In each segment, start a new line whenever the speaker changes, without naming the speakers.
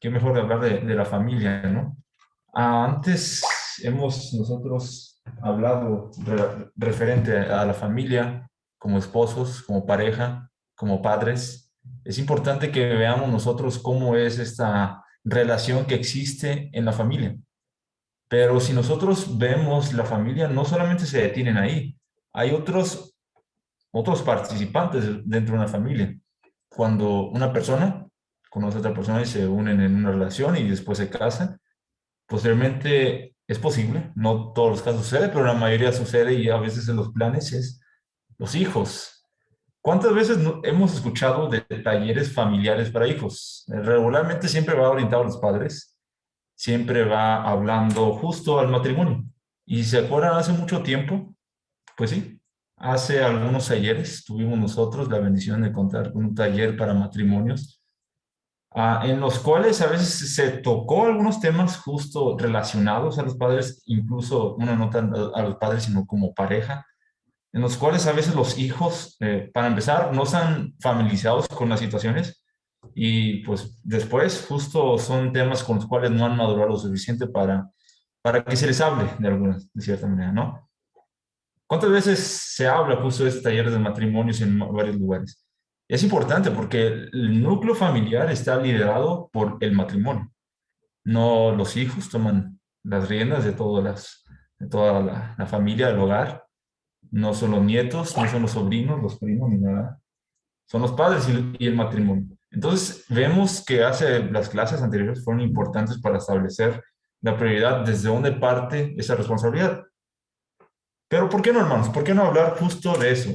qué mejor de hablar de la familia, ¿no? Antes hemos nosotros hablado referente a la familia, como esposos, como pareja, como padres. Es importante que veamos nosotros cómo es esta relación que existe en la familia. Pero si nosotros vemos la familia, no solamente se detienen ahí, hay otros participantes dentro de una familia. Cuando una persona conoce a otra persona y se unen en una relación y después se casan, posteriormente es posible, no todos los casos sucede, pero la mayoría sucede y a veces en los planes es los hijos. ¿Cuántas veces hemos escuchado de talleres familiares para hijos? Regularmente siempre va orientado a los padres, siempre va hablando justo al matrimonio. Y si se acuerdan, hace mucho tiempo, pues sí, hace algunos talleres tuvimos nosotros la bendición de contar con un taller para matrimonios, en los cuales a veces se tocó algunos temas justo relacionados a los padres, incluso uno no tan a los padres, sino como pareja, en los cuales a veces los hijos, para empezar, no están familiarizados con las situaciones y pues después justo son temas con los cuales no han madurado lo suficiente para que se les hable de cierta manera, ¿no? ¿Cuántas veces se habla justo de estos talleres de matrimonios en varios lugares? Es importante porque el núcleo familiar está liderado por el matrimonio. No los hijos toman las riendas de toda la familia, del hogar. No son los nietos, no son los sobrinos, los primos, ni nada. Son los padres y el matrimonio. Entonces, vemos que hace las clases anteriores fueron importantes para establecer la prioridad desde dónde parte esa responsabilidad. Pero ¿por qué no, hermanos? ¿Por qué no hablar justo de eso?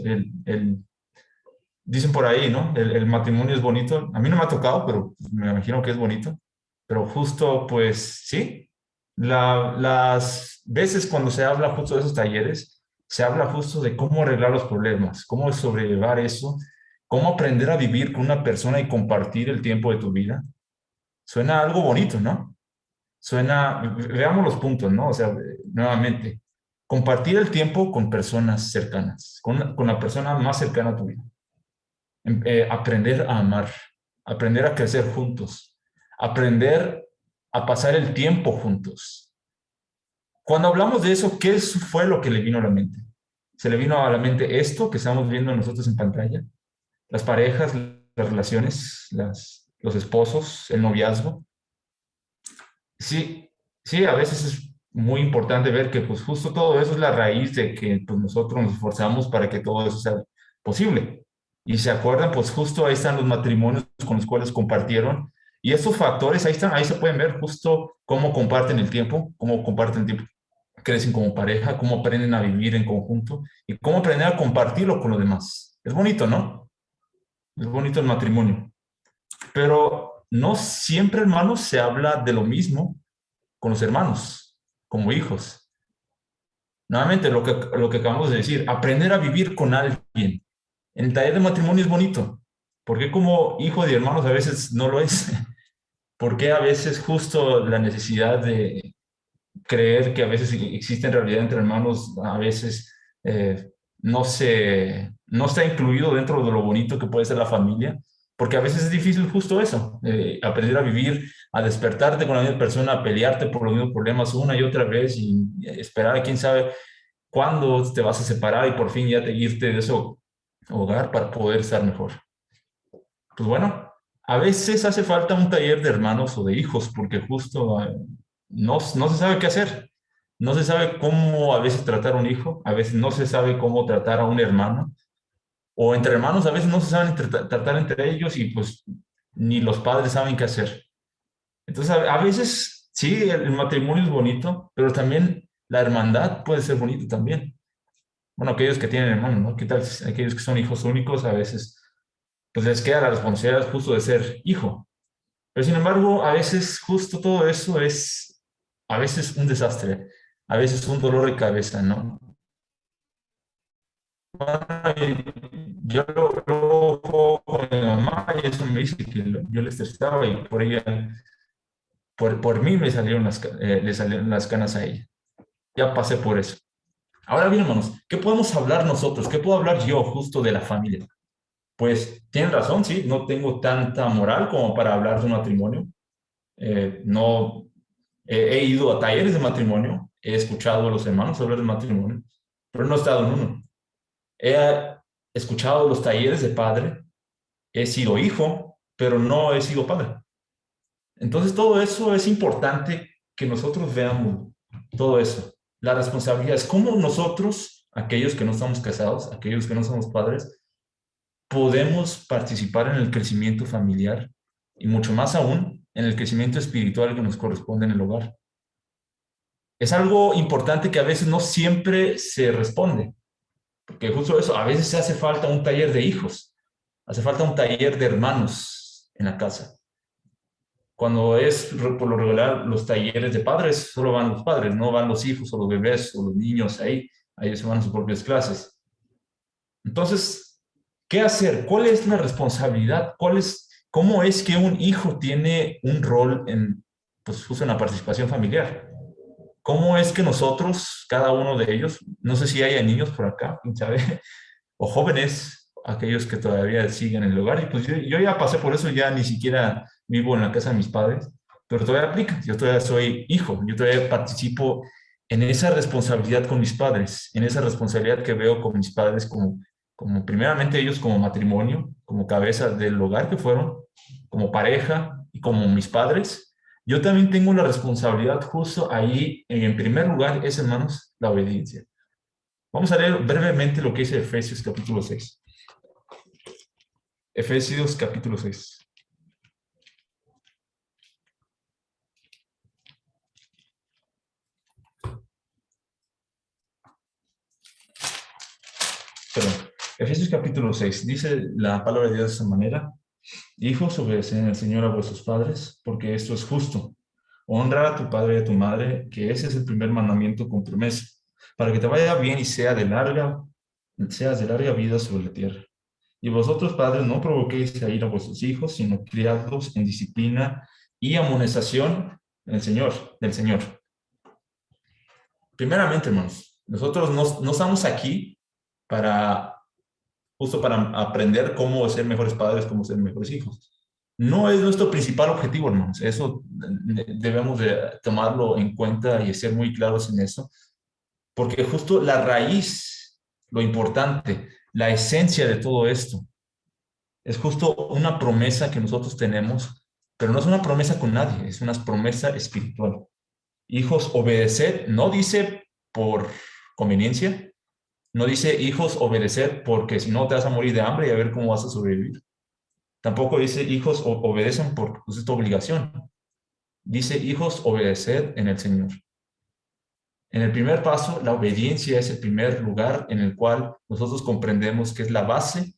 Dicen por ahí, ¿no? El matrimonio es bonito. A mí no me ha tocado, pero me imagino que es bonito. Pero justo, pues sí, las veces cuando se habla justo de esos talleres, se habla justo de cómo arreglar los problemas, cómo sobrellevar eso, cómo aprender a vivir con una persona y compartir el tiempo de tu vida. Suena algo bonito, ¿no? Veamos los puntos, ¿no? O sea, nuevamente, compartir el tiempo con personas cercanas, con la persona más cercana a tu vida. Aprender a amar, aprender a crecer juntos, aprender a pasar el tiempo juntos. Cuando hablamos de eso, ¿qué fue lo que le vino a la mente? Se le vino a la mente esto que estamos viendo nosotros en pantalla, las parejas, las relaciones, los esposos, el noviazgo. Sí, sí, a veces es muy importante ver que pues justo todo eso es la raíz de que pues, nosotros nos esforzamos para que todo eso sea posible. Y se acuerdan, pues justo ahí están los matrimonios con los cuales compartieron. Y estos factores, ahí están, ahí se pueden ver justo cómo comparten el tiempo, cómo comparten el tiempo, crecen como pareja, cómo aprenden a vivir en conjunto y cómo aprenden a compartirlo con los demás. Es bonito, ¿no? Es bonito el matrimonio. Pero no siempre, hermanos, se habla de lo mismo con los hermanos, como hijos. Nuevamente, lo que acabamos de decir, aprender a vivir con alguien. En el taller de matrimonio es bonito. ¿Por qué como hijo de hermanos a veces no lo es? ¿Por qué a veces justo la necesidad de creer que a veces existe en realidad entre hermanos, a veces no está incluido dentro de lo bonito que puede ser la familia? Porque a veces es difícil justo eso, aprender a vivir, a despertarte con la misma persona, a pelearte por los mismos problemas una y otra vez y esperar a quién sabe cuándo te vas a separar y por fin ya te irte de ese hogar para poder estar mejor. Pues bueno, a veces hace falta un taller de hermanos o de hijos porque justo no se sabe qué hacer. No se sabe cómo a veces tratar a un hijo, a veces no se sabe cómo tratar a un hermano, o entre hermanos a veces no se saben tratar entre ellos y pues ni los padres saben qué hacer. Entonces a veces sí, el matrimonio es bonito, pero también la hermandad puede ser bonito también. Bueno, aquellos que tienen hermanos, ¿no? ¿Qué tal aquellos que son hijos únicos? A veces pues les queda la responsabilidad justo de ser hijo. Pero sin embargo, a veces justo todo eso es, a veces un desastre, a veces un dolor de cabeza, ¿no? Yo lo juego con mi mamá y eso me dice que yo le estresaba y por ella, por mí le salieron las canas a ella. Ya pasé por eso. Ahora bien, hermanos, ¿qué podemos hablar nosotros? ¿Qué puedo hablar yo justo de la familia? Pues tienen razón, sí, no tengo tanta moral como para hablar de un matrimonio, No he ido a talleres de matrimonio, he escuchado a los hermanos hablar de matrimonio, pero no he estado en uno. He escuchado los talleres de padre, he sido hijo, pero no he sido padre. Entonces todo eso es importante que nosotros veamos todo eso. La responsabilidad es cómo nosotros, aquellos que no estamos casados, aquellos que no somos padres, podemos participar en el crecimiento familiar y mucho más aún en el crecimiento espiritual que nos corresponde en el hogar. Es algo importante que a veces no siempre se responde, porque justo eso, a veces se hace falta un taller de hijos, hace falta un taller de hermanos en la casa. Cuando es por lo regular los talleres de padres, solo van los padres, no van los hijos o los bebés o los niños ahí, ellos se van a sus propias clases. Entonces, ¿qué hacer? ¿Cuál es la responsabilidad? ¿Cómo es que un hijo tiene un rol en, pues, justo en la participación familiar? ¿Cómo es que nosotros, cada uno de ellos, no sé si haya niños por acá, quién sabe, o jóvenes, aquellos que todavía siguen en el hogar, y pues yo ya pasé por eso, ya ni siquiera vivo en la casa de mis padres, pero todavía aplica, yo todavía soy hijo, yo todavía participo en esa responsabilidad con mis padres, en esa responsabilidad que veo con mis padres como primeramente ellos como matrimonio, como cabeza del hogar que fueron, como pareja y como mis padres. Yo también tengo la responsabilidad justo ahí, en primer lugar, es, hermanos, la obediencia. Vamos a leer brevemente lo que dice Efesios capítulo 6. Efesios capítulo 6. Perdón. Efesios capítulo 6. Dice la palabra de Dios de esa manera. Hijos, obedeced al Señor a vuestros padres, porque esto es justo. Honra a tu padre y a tu madre, que ese es el primer mandamiento con promesa, para que te vaya bien y seas de larga vida sobre la tierra. Y vosotros, padres, no provoquéis a ir a vuestros hijos, sino criadlos en disciplina y amonestación del Señor. Primeramente, hermanos, nosotros no estamos aquí para, justo para aprender cómo ser mejores padres, cómo ser mejores hijos. No es nuestro principal objetivo, hermanos. Eso debemos de tomarlo en cuenta y ser muy claros en eso, porque justo la raíz, lo importante, la esencia de todo esto, es justo una promesa que nosotros tenemos, pero no es una promesa con nadie, es una promesa espiritual. Hijos, obedeced, no dice por conveniencia, no dice hijos, obedeced porque si no te vas a morir de hambre y a ver cómo vas a sobrevivir. Tampoco dice hijos, obedecen porque pues, es tu obligación. Dice hijos, obedeced en el Señor. En el primer paso, la obediencia es el primer lugar en el cual nosotros comprendemos que es la base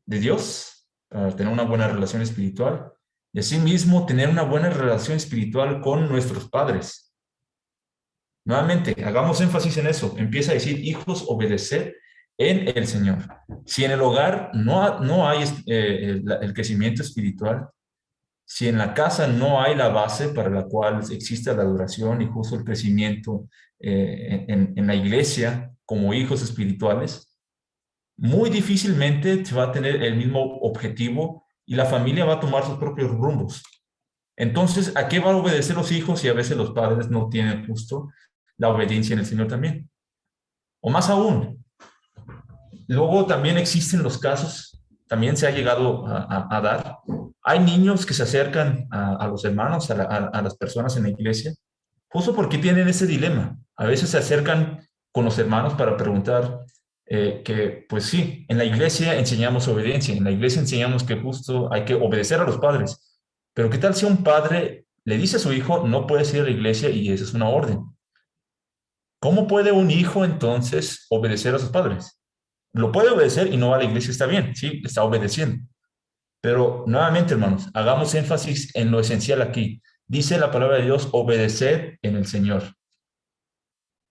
de Dios para tener una buena relación espiritual y asimismo tener una buena relación espiritual con nuestros padres. Nuevamente, hagamos énfasis en eso. Empieza a decir, hijos, obedeced en el Señor. Si en el hogar no hay el crecimiento espiritual, si en la casa no hay la base para la cual existe la adoración y justo el crecimiento en la iglesia como hijos espirituales, muy difícilmente se va a tener el mismo objetivo y la familia va a tomar sus propios rumbos. Entonces, ¿a qué van a obedecer los hijos si a veces los padres no tienen justo la obediencia en el Señor también? O más aún, luego también existen los casos, también se ha llegado a dar, hay niños que se acercan a los hermanos, a las personas en la iglesia, justo porque tienen ese dilema. A veces se acercan con los hermanos para preguntar que, pues sí, en la iglesia enseñamos obediencia, en la iglesia enseñamos que justo hay que obedecer a los padres, pero ¿qué tal si un padre le dice a su hijo, no puedes ir a la iglesia y esa es una orden? ¿Cómo puede un hijo entonces obedecer a sus padres? Lo puede obedecer y no va a la iglesia, está bien, sí, está obedeciendo. Pero nuevamente, hermanos, hagamos énfasis en lo esencial aquí. Dice la palabra de Dios, obedeced en el Señor.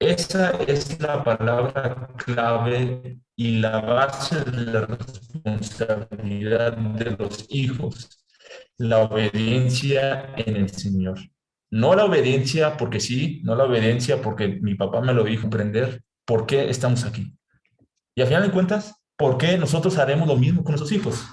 Esa es la palabra clave y la base de la responsabilidad de los hijos, la obediencia en el Señor. No la obediencia porque sí, no la obediencia porque mi papá me lo dijo aprender. ¿Por qué estamos aquí? Y al final de cuentas, ¿por qué nosotros haremos lo mismo con nuestros hijos?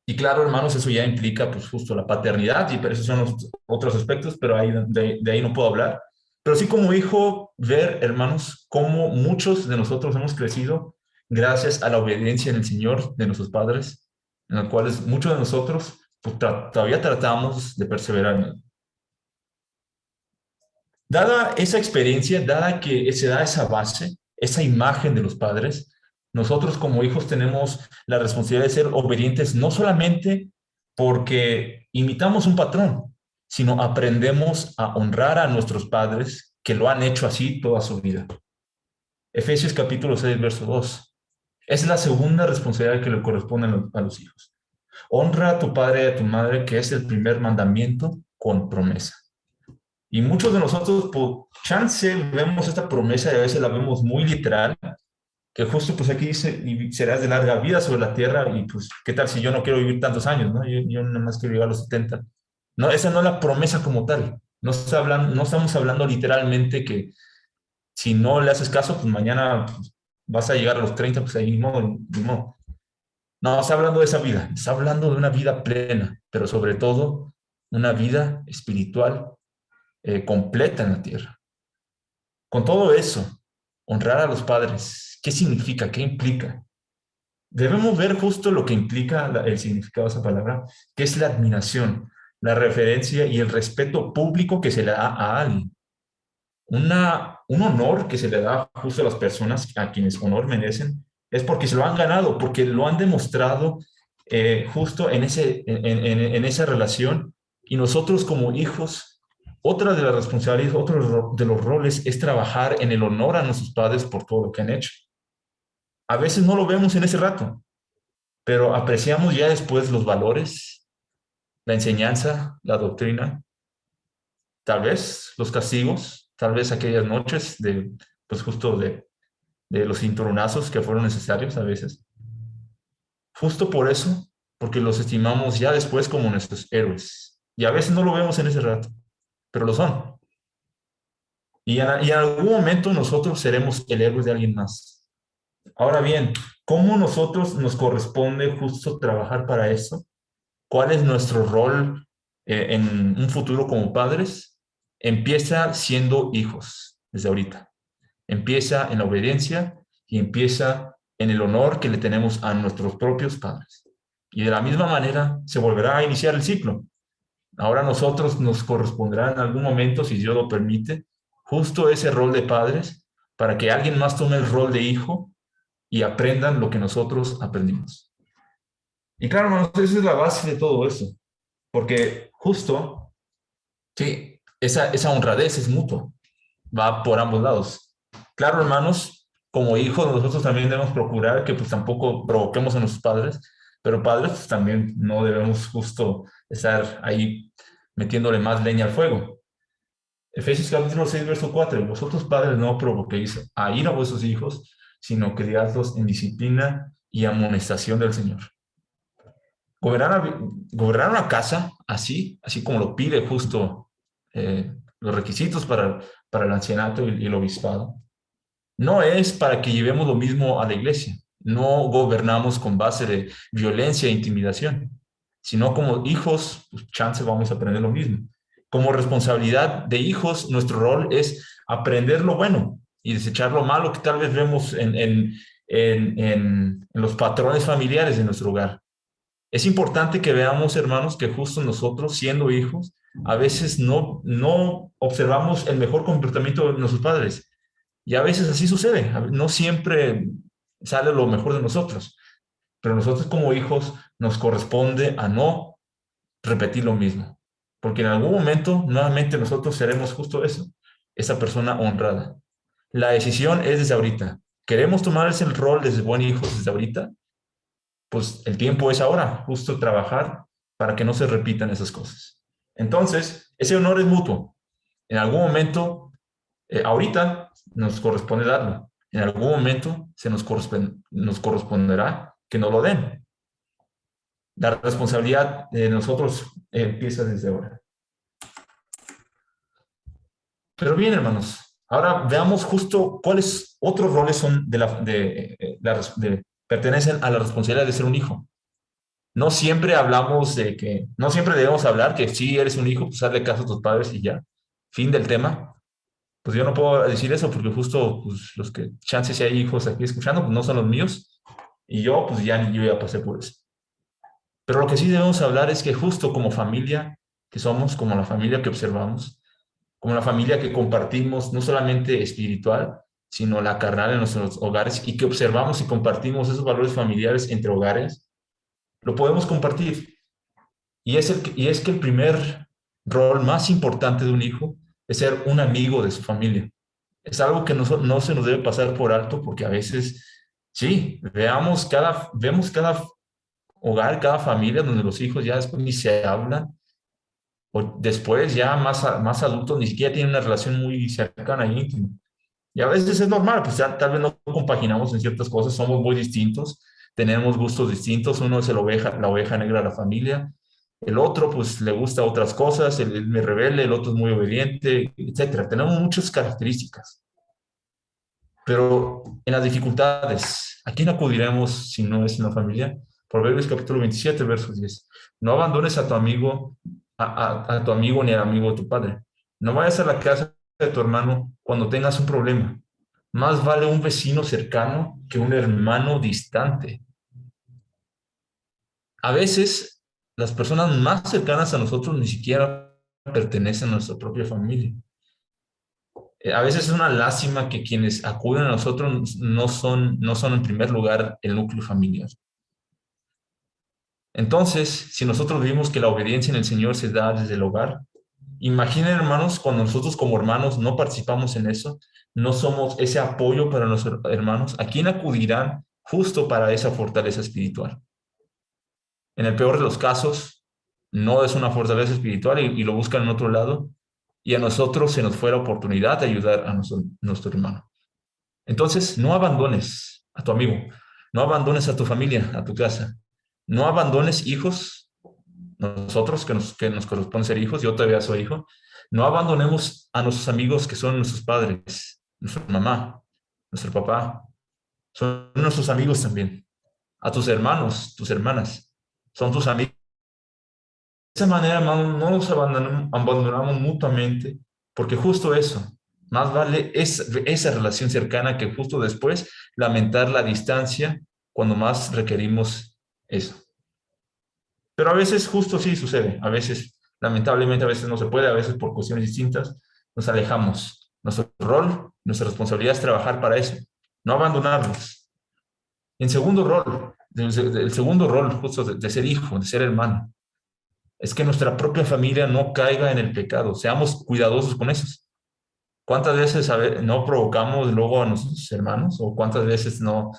Y claro, hermanos, eso ya implica pues justo la paternidad, y pero esos son los otros aspectos, pero ahí, de ahí no puedo hablar. Pero sí como hijo, ver, hermanos, cómo muchos de nosotros hemos crecido gracias a la obediencia en el Señor de nuestros padres, en los cuales muchos de nosotros pues, todavía tratamos de perseverar en él. Dada esa experiencia, dada que se da esa base, esa imagen de los padres, nosotros como hijos tenemos la responsabilidad de ser obedientes no solamente porque imitamos un patrón, sino aprendemos a honrar a nuestros padres que lo han hecho así toda su vida. Efesios capítulo 6, verso 2. Es la segunda responsabilidad que le corresponde a los hijos. Honra a tu padre y a tu madre, que es el primer mandamiento con promesa. Y muchos de nosotros, por chance, vemos esta promesa y a veces la vemos muy literal, que justo pues aquí dice, y serás de larga vida sobre la tierra, y pues, ¿qué tal si yo no quiero vivir tantos años, no? Yo nada más quiero llegar a los 70. No, esa no es la promesa como tal. No estamos hablando literalmente que si no le haces caso, pues mañana pues, vas a llegar a los 30, pues ahí ni modo, ni modo. No, está hablando de esa vida, está hablando de una vida plena, pero sobre todo una vida espiritual completa en la tierra. Con todo eso, honrar a los padres, ¿qué significa? ¿Qué implica? Debemos ver justo lo que implica el significado de esa palabra, que es la admiración, la referencia y el respeto público que se le da a alguien. Un honor que se le da justo a las personas a quienes honor merecen, es porque se lo han ganado, porque lo han demostrado justo en esa relación. Y nosotros como hijos, otra de las responsabilidades, otro de los roles es trabajar en el honor a nuestros padres por todo lo que han hecho. A veces no lo vemos en ese rato, pero apreciamos ya después los valores, la enseñanza, la doctrina, tal vez los castigos, tal vez aquellas noches pues justo de los cinturonazos que fueron necesarios a veces. Justo por eso, porque los estimamos ya después como nuestros héroes. Y a veces no lo vemos en ese rato, pero lo son. Y en algún momento nosotros seremos el héroe de alguien más. Ahora bien, ¿cómo nosotros nos corresponde justo trabajar para eso? ¿Cuál es nuestro rol en un futuro como padres? Empieza siendo hijos desde ahorita. Empieza en la obediencia y empieza en el honor que le tenemos a nuestros propios padres. Y de la misma manera se volverá a iniciar el ciclo. Ahora a nosotros nos corresponderá en algún momento, si Dios lo permite, justo ese rol de padres para que alguien más tome el rol de hijo y aprendan lo que nosotros aprendimos. Y claro, hermanos, esa es la base de todo eso, porque justo, sí, esa honradez es mutua, va por ambos lados. Claro, hermanos, como hijos nosotros también debemos procurar que pues tampoco provoquemos a nuestros padres, pero padres pues también no debemos justo estar ahí metiéndole más leña al fuego. Efesios capítulo 6, verso 4, vosotros padres no provoquéis a ir a vuestros hijos, sino criadlos en disciplina y amonestación del Señor. Gobernar, gobernar una casa así como lo pide justo los requisitos para el ancianato y el obispado, no es para que llevemos lo mismo a la iglesia. No gobernamos con base de violencia e intimidación, sino como hijos, pues chance vamos a aprender lo mismo. Como responsabilidad de hijos, nuestro rol es aprender lo bueno y desechar lo malo que tal vez vemos en los patrones familiares de nuestro hogar. Es importante que veamos, hermanos, que justo nosotros, siendo hijos, a veces no observamos el mejor comportamiento de nuestros padres. Y a veces así sucede. No siempre sale lo mejor de nosotros. Pero nosotros como hijos nos corresponde a no repetir lo mismo. Porque en algún momento, nuevamente, nosotros seremos justo eso, esa persona honrada. La decisión es desde ahorita. ¿Queremos tomar ese rol desde buen hijo desde ahorita? Pues el tiempo es ahora, justo trabajar para que no se repitan esas cosas. Entonces, ese honor es mutuo. En algún momento, ahorita nos corresponde darlo. En algún momento nos corresponderá que nos lo den. La responsabilidad de nosotros empieza desde ahora. Pero bien, hermanos, ahora veamos justo cuáles otros roles son pertenecen a la responsabilidad de ser un hijo. No siempre hablamos de que, no siempre debemos hablar que si eres un hijo, pues hazle caso a tus padres y ya. Fin del tema. Pues yo no puedo decir eso porque justo pues, los que chances si hay hijos aquí escuchando, pues no son los míos. Y yo, pues yo ya pasé por eso. Pero lo que sí debemos hablar es que justo como familia que somos, como la familia que observamos, como la familia que compartimos, no solamente espiritual, sino la carnal en nuestros hogares y que observamos y compartimos esos valores familiares entre hogares, lo podemos compartir. Y es que el primer rol más importante de un hijo es ser un amigo de su familia. Es algo que no se nos debe pasar por alto porque a veces, sí, vemos cada hogar, cada familia donde los hijos ya después ni se hablan o después ya más adultos ni siquiera tienen una relación muy cercana e íntima. Y a veces es normal, pues tal vez no compaginamos en ciertas cosas, somos muy distintos, tenemos gustos distintos, uno es la oveja negra de la familia, el otro pues le gusta otras cosas, el me rebelde, el otro es muy obediente, etcétera. Tenemos muchas características, pero en las dificultades, ¿a quién acudiremos si no es en la familia? Proverbios capítulo 27, versos 10. No abandones a tu amigo, a tu amigo ni al amigo de tu padre. No vayas a la casa de tu hermano cuando tengas un problema. Más vale un vecino cercano que un hermano distante. A veces las personas más cercanas a nosotros ni siquiera pertenecen a nuestra propia familia. A veces es una lástima que quienes acuden a nosotros no son en primer lugar el núcleo familiar. Entonces, si nosotros vimos que la obediencia en el Señor se da desde el hogar, imaginen, hermanos, cuando nosotros como hermanos no participamos en eso, no somos ese apoyo para nuestros hermanos, ¿a quién acudirán justo para esa fortaleza espiritual? En el peor de los casos, no es una fortaleza espiritual y lo buscan en otro lado, y a nosotros se nos fue la oportunidad de ayudar a nuestro hermano. Entonces, no abandones a tu amigo, no abandones a tu familia, a tu casa, no abandones hijos, nosotros que nos corresponde ser hijos, yo todavía soy hijo, no abandonemos a nuestros amigos que son nuestros padres, nuestra mamá, nuestro papá, son nuestros amigos también, a tus hermanos, tus hermanas, son tus amigos. De esa manera, hermano, no nos abandonamos mutuamente, porque justo eso, más vale esa relación cercana que justo después lamentar la distancia cuando más requerimos eso. Pero a veces justo sí sucede, a veces, lamentablemente, a veces no se puede, a veces por cuestiones distintas, nos alejamos. Nuestro rol, nuestra responsabilidad es trabajar para eso, no abandonarlos. En segundo rol, el segundo rol justo de ser hijo, de ser hermano, es que nuestra propia familia no caiga en el pecado. Seamos cuidadosos con eso. ¿Cuántas veces no provocamos luego a nuestros hermanos? ¿O cuántas veces no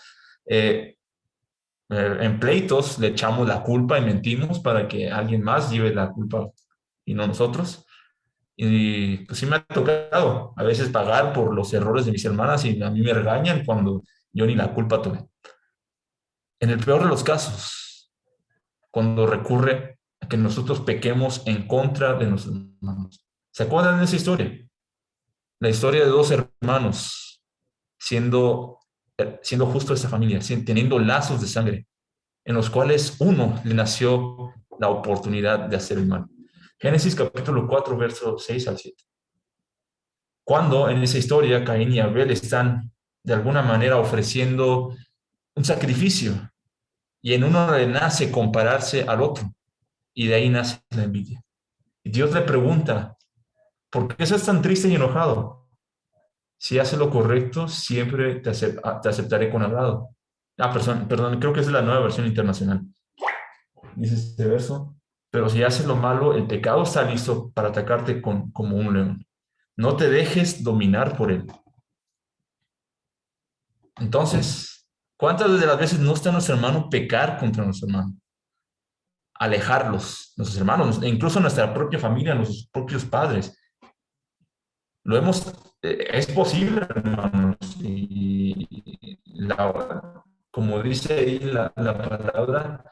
en pleitos le echamos la culpa y mentimos para que alguien más lleve la culpa y no nosotros? Y pues sí me ha tocado a veces pagar por los errores de mis hermanas y a mí me regañan cuando yo ni la culpa tuve. En el peor de los casos, cuando recurre a que nosotros pequemos en contra de nuestros hermanos. ¿Se acuerdan de esa historia? La historia de dos hermanos siendo justo esa familia, teniendo lazos de sangre, en los cuales uno le nació la oportunidad de hacer el mal. Génesis capítulo 4, versos 6 al 7. Cuando en esa historia Caín y Abel están de alguna manera ofreciendo un sacrificio y en uno le nace compararse al otro y de ahí nace la envidia. Y Dios le pregunta, ¿por qué estás tan triste y enojado? Si haces lo correcto, siempre te aceptaré con agrado. Perdón, creo que es la nueva versión internacional. Dice este verso, pero si haces lo malo, el pecado está listo para atacarte como un león. No te dejes dominar por él. Entonces, ¿cuántas de las veces no está nuestro hermano pecar contra nuestro hermano? Alejarlos, nuestros hermanos, e incluso nuestra propia familia, nuestros propios padres. Lo hemos, es posible, hermanos, y como dice ahí la palabra,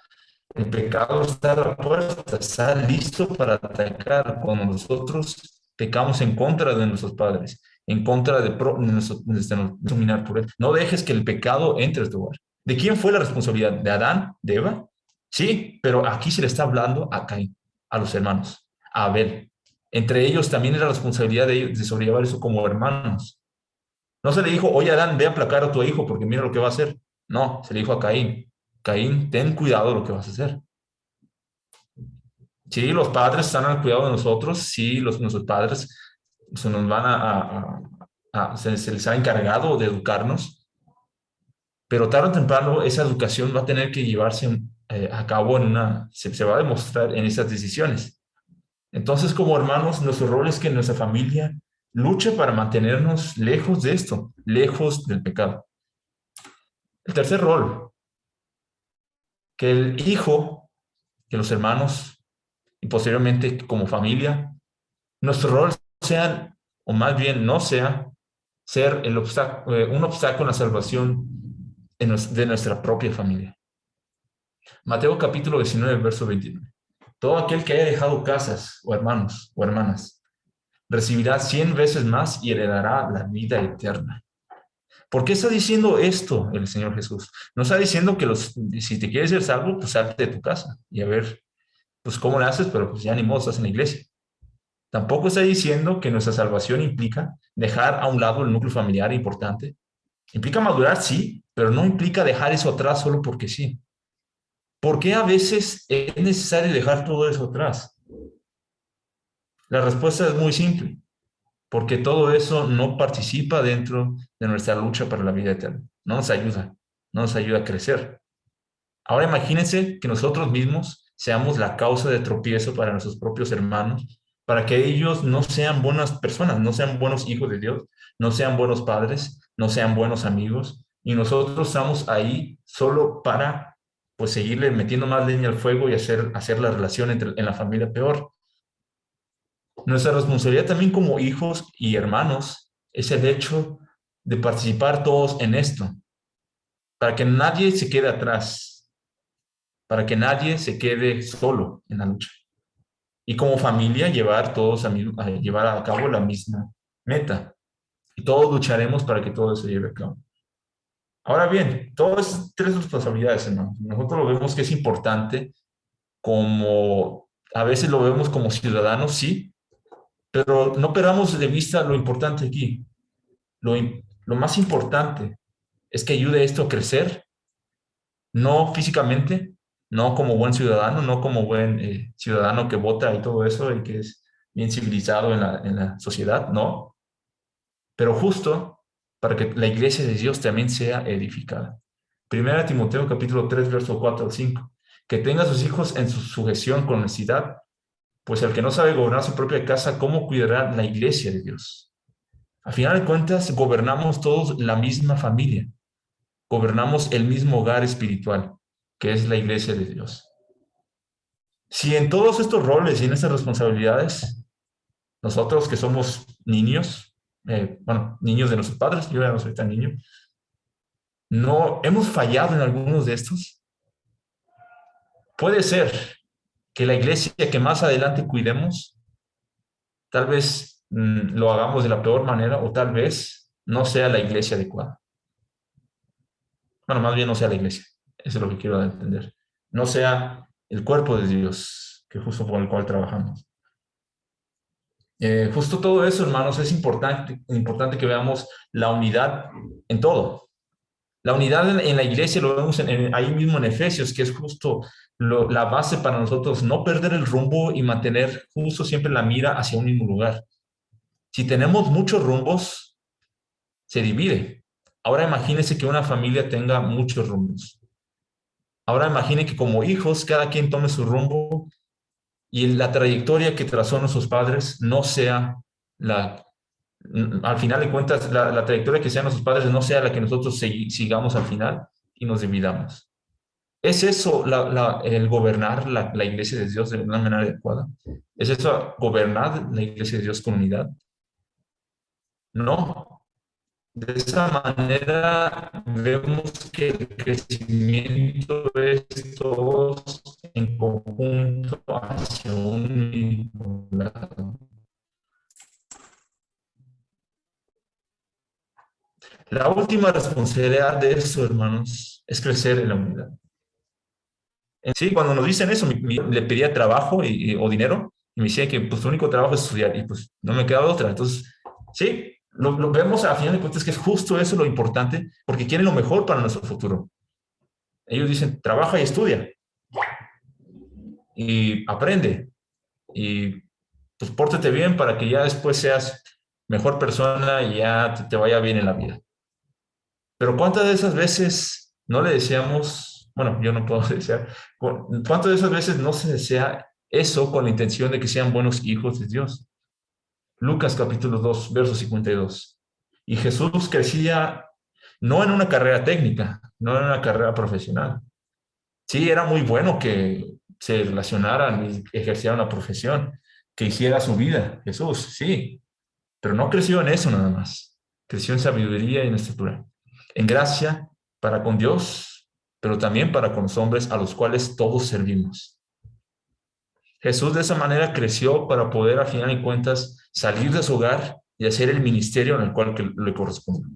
el pecado está a la puerta, está listo para atacar cuando nosotros pecamos en contra de nuestros padres, en contra de dominar por él. No dejes que el pecado entre a tu hogar. ¿De quién fue la responsabilidad? ¿De Adán? ¿De Eva? Sí, pero aquí se le está hablando a Caín, a los hermanos, a Abel. Entre ellos también era la responsabilidad de ellos de sobrellevar eso como hermanos. No se le dijo, oye Adán, ve a aplacar a tu hijo porque mira lo que va a hacer. No, se le dijo a Caín, Caín, ten cuidado de lo que vas a hacer. Sí, los padres están al cuidado de nosotros, sí, nuestros padres se nos van se les ha encargado de educarnos, pero tarde o temprano esa educación va a tener que llevarse a cabo se va a demostrar en esas decisiones. Entonces, como hermanos, nuestro rol es que nuestra familia luche para mantenernos lejos de esto, lejos del pecado. El tercer rol, que el hijo, que los hermanos y posteriormente como familia, nuestro rol sea, o más bien no sea, ser un obstáculo en la salvación de nuestra propia familia. Mateo capítulo 19, verso 29. Todo aquel que haya dejado casas o hermanos o hermanas recibirá 100 veces más y heredará la vida eterna. ¿Por qué está diciendo esto el Señor Jesús? No está diciendo que si te quieres ser salvo, pues salte de tu casa y a ver, pues cómo le haces, pero pues ya ni modo, estás en la iglesia. Tampoco está diciendo que nuestra salvación implica dejar a un lado el núcleo familiar importante. Implica madurar, sí, pero no implica dejar eso atrás solo porque sí. ¿Por qué a veces es necesario dejar todo eso atrás? La respuesta es muy simple, porque todo eso no participa dentro de nuestra lucha para la vida eterna. No nos ayuda a crecer. Ahora imagínense que nosotros mismos seamos la causa de tropiezo para nuestros propios hermanos, para que ellos no sean buenas personas, no sean buenos hijos de Dios, no sean buenos padres, no sean buenos amigos, y nosotros estamos ahí solo para pues seguirle metiendo más leña al fuego y hacer la relación en la familia peor. Nuestra responsabilidad también como hijos y hermanos es el hecho de participar todos en esto, para que nadie se quede atrás, para que nadie se quede solo en la lucha. Y como familia llevar todos a llevar a cabo la misma meta. Y todos lucharemos para que todo se lleve a cabo. Ahora bien, todas estas tres responsabilidades, hermanos, nosotros lo vemos que es importante como, a veces lo vemos como ciudadanos, sí, pero no perdamos de vista lo importante aquí. Lo más importante es que ayude esto a crecer, no físicamente, no como buen ciudadano, no como buen ciudadano que vota y todo eso y que es bien civilizado en la sociedad, no, pero justo para que la iglesia de Dios también sea edificada. Primera Timoteo capítulo 3, verso 4 al 5. Que tenga a sus hijos en su sujeción con honestidad, pues el que no sabe gobernar su propia casa, ¿cómo cuidará la iglesia de Dios? A final de cuentas, gobernamos todos la misma familia, gobernamos el mismo hogar espiritual, que es la iglesia de Dios. Si en todos estos roles y en estas responsabilidades, nosotros que somos niños, niños de nuestros padres, yo ya no soy tan niño, no hemos fallado en algunos de estos, puede ser que la iglesia que más adelante cuidemos, tal vez lo hagamos de la peor manera o tal vez no sea la iglesia adecuada. Bueno, más bien no sea la iglesia. Eso es lo que quiero entender. No sea el cuerpo de Dios, que justo por el cual trabajamos. Justo todo eso, hermanos, es importante que veamos la unidad en todo. La unidad en la iglesia lo vemos ahí mismo en Efesios, que es justo la base para nosotros no perder el rumbo y mantener justo siempre la mira hacia un mismo lugar. Si tenemos muchos rumbos, se divide. Ahora imagínense que una familia tenga muchos rumbos. Ahora imagine que como hijos cada quien tome su rumbo y la trayectoria que trazó nuestros padres no sea la, al final de cuentas, la trayectoria que sean nuestros padres no sea la que nosotros sigamos al final y nos dividamos. ¿Es eso el gobernar la iglesia de Dios de una manera adecuada? ¿Es eso gobernar la iglesia de Dios con unidad? No. De esa manera vemos que el crecimiento es todos en conjunto hacia un mismo lado. La última responsabilidad de esto, hermanos, es crecer en la unidad. Sí, cuando nos dicen eso, le pedía trabajo o dinero y me decía que pues su único trabajo es estudiar y pues no me quedaba otra. Entonces, sí, lo vemos a final de cuentas que es justo eso lo importante porque quieren lo mejor para nuestro futuro. Ellos dicen, trabaja y estudia y aprende y pues pórtate bien para que ya después seas mejor persona y ya te vaya bien en la vida. Pero ¿cuántas de esas veces no le deseamos, bueno, yo no puedo desear, cuántas de esas veces no se desea eso con la intención de que sean buenos hijos de Dios? Lucas capítulo 2 verso 52. Y Jesús crecía no en una carrera técnica, no en una carrera profesional. Sí, era muy bueno que se relacionaran y ejercieran la profesión, que hiciera su vida, Jesús, sí, pero no creció en eso nada más. Creció en sabiduría y en estatura, en gracia para con Dios, pero también para con los hombres a los cuales todos servimos. Jesús de esa manera creció para poder, a final de cuentas, salir de su hogar y hacer el ministerio en el cual le corresponde.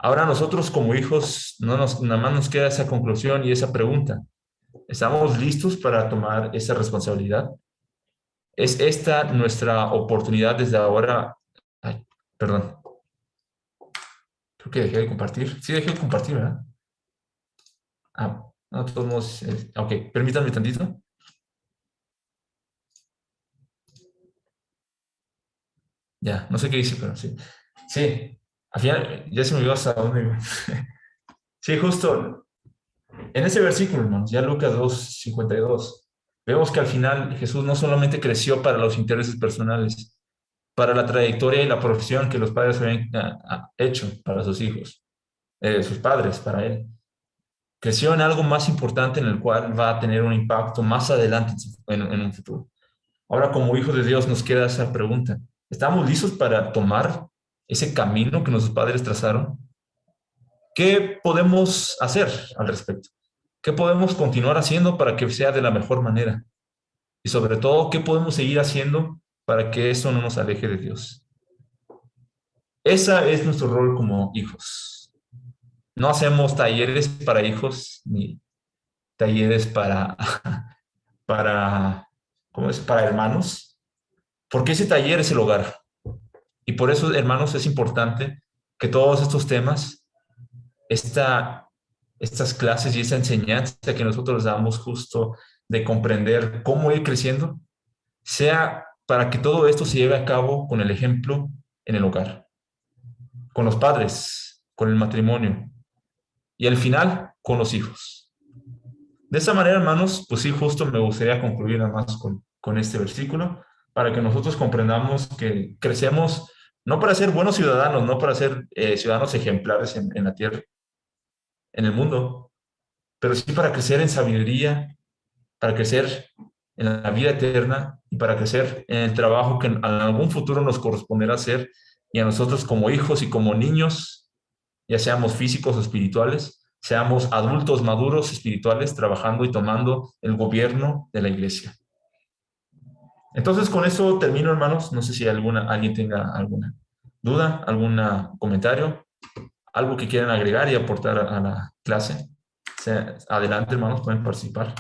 Ahora nosotros como hijos, nada más nos queda esa conclusión y esa pregunta. ¿Estamos listos para tomar esa responsabilidad? ¿Es esta nuestra oportunidad desde ahora? Ay, perdón, creo que dejé de compartir. Sí, dejé de compartir, ¿verdad? Ah, no, de todos modos. Ok, permítanme tantito. Ya, no sé qué hice, pero sí. Sí, al final ya se me olvidó hasta dónde iba. Sí, justo en ese versículo, hermanos, ya Lucas 2:52, vemos que al final Jesús no solamente creció para los intereses personales, para la trayectoria y la profesión que los padres habían hecho para sus hijos, sus padres, para él. Creció en algo más importante en el cual va a tener un impacto más adelante en un futuro. Ahora, como hijos de Dios, nos queda esa pregunta. ¿Estamos listos para tomar ese camino que nuestros padres trazaron? ¿Qué podemos hacer al respecto? ¿Qué podemos continuar haciendo para que sea de la mejor manera? Y sobre todo, ¿qué podemos seguir haciendo para que eso no nos aleje de Dios? Ese es nuestro rol como hijos. No hacemos talleres para hijos ni talleres para, ¿cómo es? Para hermanos, porque ese taller es el hogar. Y por eso, hermanos, es importante que todos estos temas, esta, estas clases y esta enseñanza que nosotros damos justo de comprender cómo ir creciendo, sea para que todo esto se lleve a cabo con el ejemplo en el hogar, con los padres, con el matrimonio y al final con los hijos. De esa manera, hermanos, pues sí, justo me gustaría concluir nada más con este versículo, para que nosotros comprendamos que crecemos no para ser buenos ciudadanos, no para ser ciudadanos ejemplares en la tierra, en el mundo, pero sí para crecer en sabiduría, para crecer en la vida eterna y para crecer en el trabajo que en algún futuro nos corresponderá hacer y a nosotros como hijos y como niños, ya seamos físicos o espirituales, seamos adultos maduros espirituales trabajando y tomando el gobierno de la iglesia. Entonces, con eso termino, hermanos. No sé si alguien tenga alguna duda, algún comentario, algo que quieran agregar y aportar a la clase. Adelante, hermanos, pueden participar.